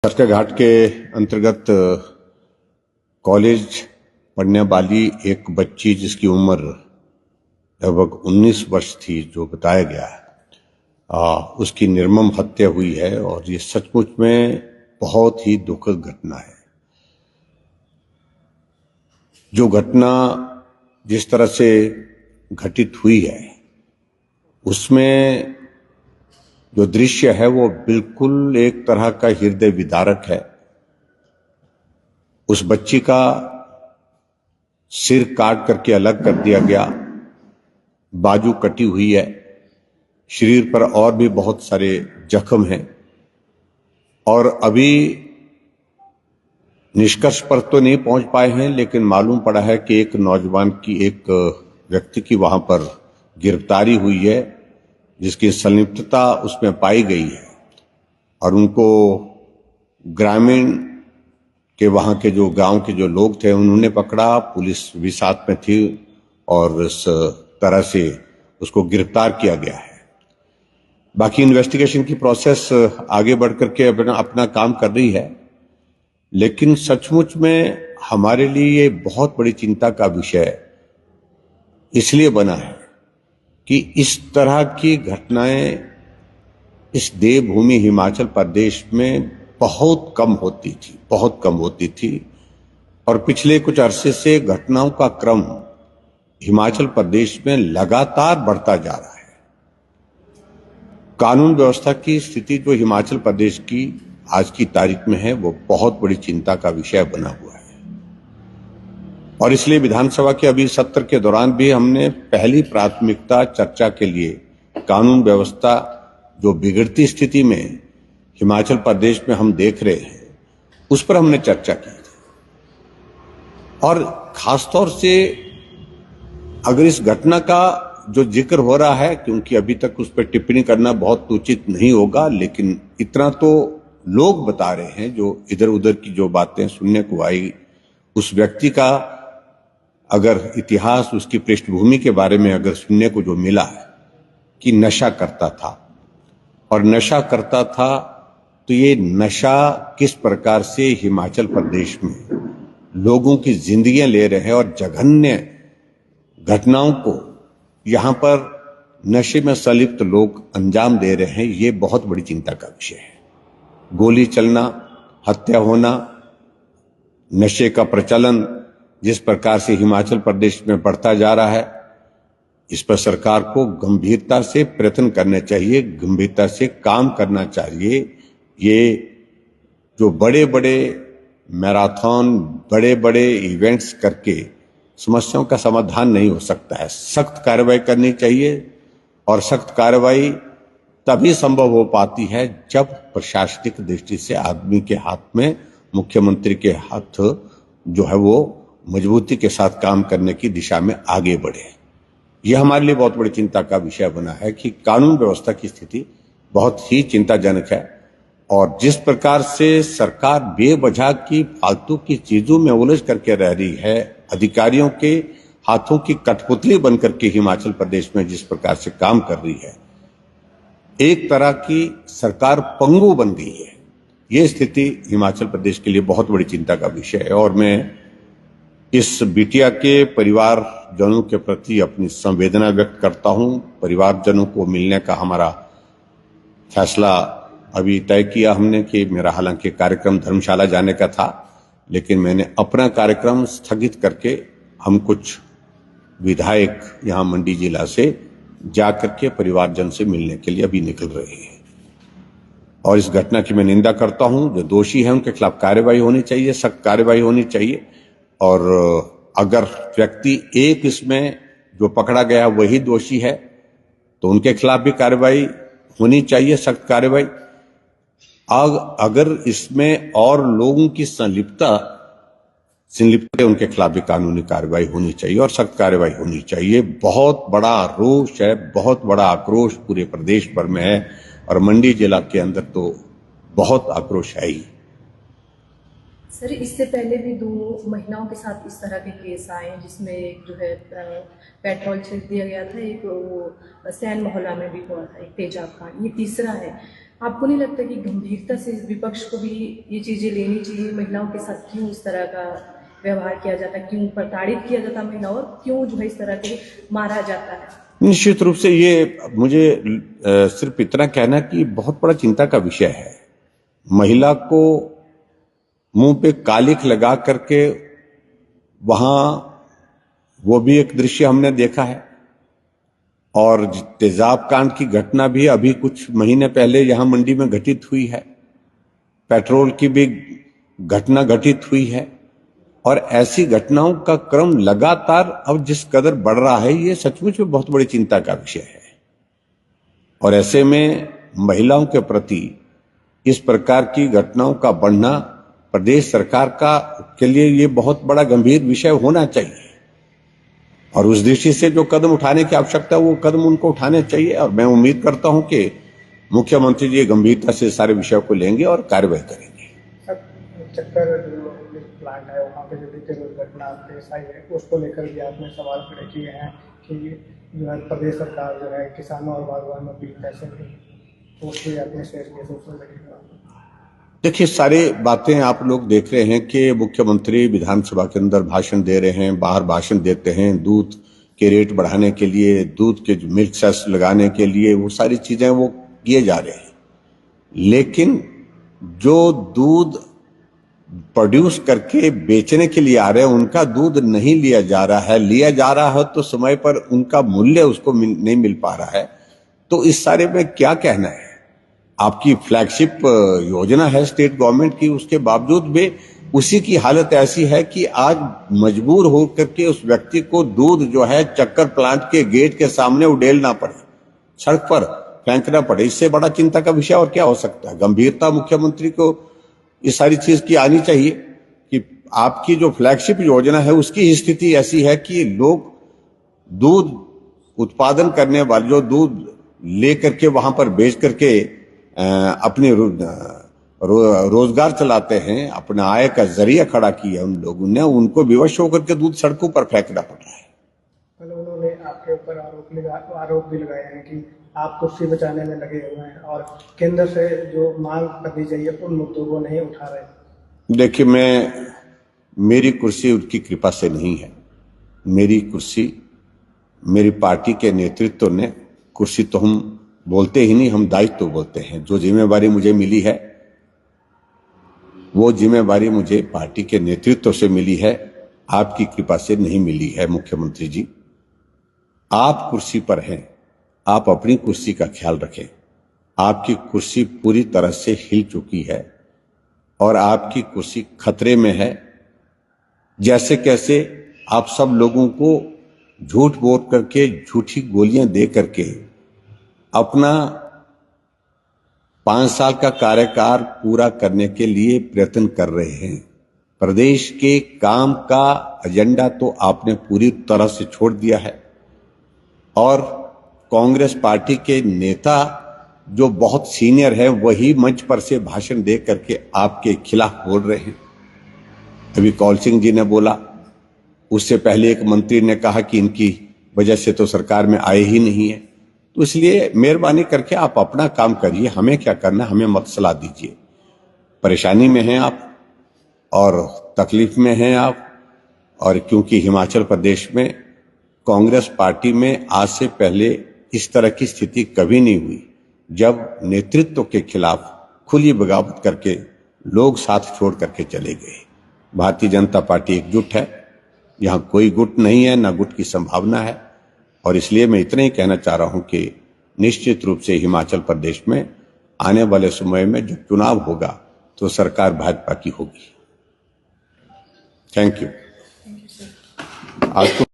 सरका घाट के अंतर्गत कॉलेज पढ़ने वाली एक बच्ची जिसकी उम्र लगभग 19 वर्ष थी, जो बताया गया है, उसकी निर्मम हत्या हुई है और ये सचमुच में बहुत ही दुखद घटना है। जो घटना जिस तरह से घटित हुई है उसमें जो दृश्य है वो बिल्कुल एक तरह का हृदय विदारक है। उस बच्ची का सिर काट करके अलग कर दिया गया, बाजू कटी हुई है, शरीर पर और भी बहुत सारे जख्म हैं और अभी निष्कर्ष पर तो नहीं पहुंच पाए हैं, लेकिन मालूम पड़ा है कि एक नौजवान की, एक व्यक्ति की वहां पर गिरफ्तारी हुई है जिसकी संलिप्तता उसमें पाई गई है और उनको ग्रामीण के, वहां के जो गांव के जो लोग थे उन्होंने पकड़ा, पुलिस भी साथ में थी और इस तरह से उसको गिरफ्तार किया गया है। बाकी इन्वेस्टिगेशन की प्रोसेस आगे बढ़ करके अपना काम कर रही है, लेकिन सचमुच में हमारे लिए ये बहुत बड़ी चिंता का विषय इसलिए बना है कि इस तरह की घटनाएं इस देवभूमि हिमाचल प्रदेश में बहुत कम होती थी और पिछले कुछ अरसे से घटनाओं का क्रम हिमाचल प्रदेश में लगातार बढ़ता जा रहा है। कानून व्यवस्था की स्थिति जो हिमाचल प्रदेश की आज की तारीख में है वो बहुत बड़ी चिंता का विषय बना हुआ है और इसलिए विधानसभा के अभी सत्र के दौरान भी हमने पहली प्राथमिकता चर्चा के लिए कानून व्यवस्था जो बिगड़ती स्थिति में हिमाचल प्रदेश में हम देख रहे हैं उस पर हमने चर्चा की थी। और खासतौर से अगर इस घटना का जो जिक्र हो रहा है, क्योंकि अभी तक उस पर टिप्पणी करना बहुत उचित नहीं होगा, लेकिन इतना तो लोग बता रहे हैं, जो इधर उधर की जो बातें सुनने को आई, उस व्यक्ति का अगर इतिहास, उसकी पृष्ठभूमि के बारे में अगर सुनने को जो मिला है कि नशा करता था और नशा करता था, तो ये नशा किस प्रकार से हिमाचल प्रदेश में लोगों की जिंदगियां ले रहे हैं और जघन्य घटनाओं को यहां पर नशे में संलिप्त लोग अंजाम दे रहे हैं, ये बहुत बड़ी चिंता का विषय है। गोली चलना, हत्या होना, नशे का प्रचलन जिस प्रकार से हिमाचल प्रदेश में बढ़ता जा रहा है, इस पर सरकार को गंभीरता से प्रयत्न करने चाहिए, गंभीरता से काम करना चाहिए। ये जो बड़े बड़े मैराथन, बड़े बड़े इवेंट्स करके समस्याओं का समाधान नहीं हो सकता है। सख्त कार्रवाई करनी चाहिए और सख्त कार्रवाई तभी संभव हो पाती है जब प्रशासनिक दृष्टि से आदमी के हाथ में, मुख्यमंत्री के हाथ जो है वो मजबूती के साथ काम करने की दिशा में आगे बढ़े। यह हमारे लिए बहुत बड़ी चिंता का विषय बना है कि कानून व्यवस्था की स्थिति बहुत ही चिंताजनक है और जिस प्रकार से सरकार बेवजह की फालतू की चीजों में उलझ करके रह रही है, अधिकारियों के हाथों की कठपुतली बनकर के हिमाचल प्रदेश में जिस प्रकार से काम कर रही है, एक तरह की सरकार पंगु बन गई है। ये स्थिति हिमाचल प्रदेश के लिए बहुत बड़ी चिंता का विषय है और मैं इस बिटिया के परिवारजनों के प्रति अपनी संवेदना व्यक्त करता हूं। परिवारजनों को मिलने का हमारा फैसला अभी तय किया हमने कि मेरा हालांकि कार्यक्रम धर्मशाला जाने का था, लेकिन मैंने अपना कार्यक्रम स्थगित करके हम कुछ विधायक यहां मंडी जिला से जाकर के परिवारजन से मिलने के लिए अभी निकल रहे हैं और इस घटना की मैं निंदा करता हूं। जो दोषी है उनके खिलाफ कार्रवाई होनी चाहिए, सख्त कार्रवाई होनी चाहिए और अगर व्यक्ति एक इसमें जो पकड़ा गया वही दोषी है तो उनके खिलाफ भी कार्रवाई होनी चाहिए, सख्त कार्रवाई। अगर इसमें और लोगों की संलिप्तता उनके खिलाफ भी कानूनी कार्रवाई होनी चाहिए और सख्त कार्रवाई होनी चाहिए। बहुत बड़ा रोष है, बहुत बड़ा आक्रोश पूरे प्रदेश भर में है और मंडी जिला के अंदर तो बहुत आक्रोश है ही। सर, इससे पहले भी 2 महिलाओं के साथ इस तरह के केस आए जिसमें एक जो है पेट्रोल छिड़क दिया गया था, एक वो सैन मोहल्ला में भी हुआ था, एक तेजाब कांड, ये तीसरा है। आपको नहीं लगता कि गंभीरता से विपक्ष को भी ये चीज़ें लेनी चाहिए? महिलाओं के साथ क्यों इस तरह का व्यवहार किया जाता है, क्यों प्रताड़ित किया जाता है महिलाओं, और क्यों जो है इस तरह के मारा जाता है? निश्चित रूप से ये मुझे सिर्फ इतना कहना कि बहुत बड़ा चिंता का विषय है। महिला को मुंह पे कालिख लगा करके वहां वो भी एक दृश्य हमने देखा है, और तेजाब कांड की घटना भी अभी कुछ महीने पहले यहां मंडी में घटित हुई है। पेट्रोल की भी घटना घटित हुई है, और ऐसी घटनाओं का क्रम लगातार अब जिस कदर बढ़ रहा है, ये सचमुच में बहुत बड़ी चिंता का विषय है। और ऐसे में महिलाओं के प्रति इस प्रकार की घटनाओं का बढ़ना प्रदेश सरकार के लिए ये बहुत बड़ा गंभीर विषय होना चाहिए, और उस दृष्टि से जो कदम उठाने की आवश्यकता है वो कदम उनको उठाने चाहिए। और मैं उम्मीद करता हूं कि मुख्यमंत्री जी गंभीरता से सारे विषयों को लेंगे और कार्रवाई करेंगे। चक्कर जो प्लांट है वहाँ पे जो बीते रोज घटना पेश आई है, उसको लेकर भी आपने सवाल खड़े किए हैं कि जो है प्रदेश सरकार जो है किसानों और बागवानों की पैसे नहीं, तो उसके अपने शेयर के सोशल मीडिया। देखिए, सारी बातें आप लोग देख रहे हैं कि मुख्यमंत्री विधानसभा के अंदर भाषण दे रहे हैं, बाहर भाषण देते हैं, दूध के रेट बढ़ाने के लिए, दूध के मिल्क सेस लगाने के लिए, वो सारी चीजें वो किए जा रहे हैं। लेकिन जो दूध प्रोड्यूस करके बेचने के लिए आ रहे हैं, उनका दूध नहीं लिया जा रहा है। लिया जा रहा है तो समय पर उनका मूल्य उसको नहीं मिल पा रहा है। तो इस सारे में क्या कहना है? आपकी फ्लैगशिप योजना है स्टेट गवर्नमेंट की, उसके बावजूद भी उसी की हालत ऐसी है कि आज मजबूर होकर के उस व्यक्ति को दूध जो है चक्कर प्लांट के गेट के सामने उड़ेलना पड़े, सड़क पर फेंकना पड़े। इससे बड़ा चिंता का विषय और क्या हो सकता है? गंभीरता मुख्यमंत्री को इस सारी चीज की आनी चाहिए कि आपकी जो फ्लैगशिप योजना है उसकी स्थिति ऐसी है कि लोग दूध उत्पादन करने वाले जो दूध लेकर के वहां पर बेच करके अपने रोजगार चलाते हैं, अपना आय का जरिया खड़ा किया उन लोगों ने, उनको विवश होकर के दूध सड़कों पर फेंकना पड़ रहा है। मतलब उन्होंने आपके ऊपर आरोप भी लगाए हैं कि आप कुर्सी बचाने में लगे हुए हैं और केंद्र से जो मांग करनी चाहिए उन मुद्दों को नहीं उठा रहे। देखिए, मेरी कुर्सी उनकी कृपा से नहीं है। मेरी कुर्सी मेरी पार्टी के नेतृत्व ने, कुर्सी तो हम बोलते ही नहीं, हम दायित्व तो बोलते हैं। जो जिम्मेवारी मुझे मिली है वो जिम्मेवारी मुझे पार्टी के नेतृत्व से मिली है, आपकी कृपा से नहीं मिली है। मुख्यमंत्री जी, आप कुर्सी पर हैं, आप अपनी कुर्सी का ख्याल रखें। आपकी कुर्सी पूरी तरह से हिल चुकी है और आपकी कुर्सी खतरे में है। जैसे कैसे आप सब लोगों को झूठ बोल करके, झूठी गोलियां दे करके अपना 5 साल का कार्यकाल पूरा करने के लिए प्रयत्न कर रहे हैं। प्रदेश के काम का एजेंडा तो आपने पूरी तरह से छोड़ दिया है, और कांग्रेस पार्टी के नेता जो बहुत सीनियर है वही मंच पर से भाषण दे करके आपके खिलाफ बोल रहे हैं। अभी कौल सिंह जी ने बोला, उससे पहले एक मंत्री ने कहा कि इनकी वजह से तो सरकार में आए ही नहीं है। तो इसलिए मेहरबानी करके आप अपना काम करिए, हमें क्या करना, हमें मत सलाह दीजिए। परेशानी में हैं आप और तकलीफ में हैं आप, और क्योंकि हिमाचल प्रदेश में कांग्रेस पार्टी में आज से पहले इस तरह की स्थिति कभी नहीं हुई, जब नेतृत्व के खिलाफ खुली बगावत करके लोग साथ छोड़ करके चले गए। भारतीय जनता पार्टी एकजुट है, यहां कोई गुट नहीं है, ना गुट की संभावना है। और इसलिए मैं इतना ही कहना चाह रहा हूं कि निश्चित रूप से हिमाचल प्रदेश में आने वाले समय में जो चुनाव होगा तो सरकार भाजपा की होगी। Thank you. आज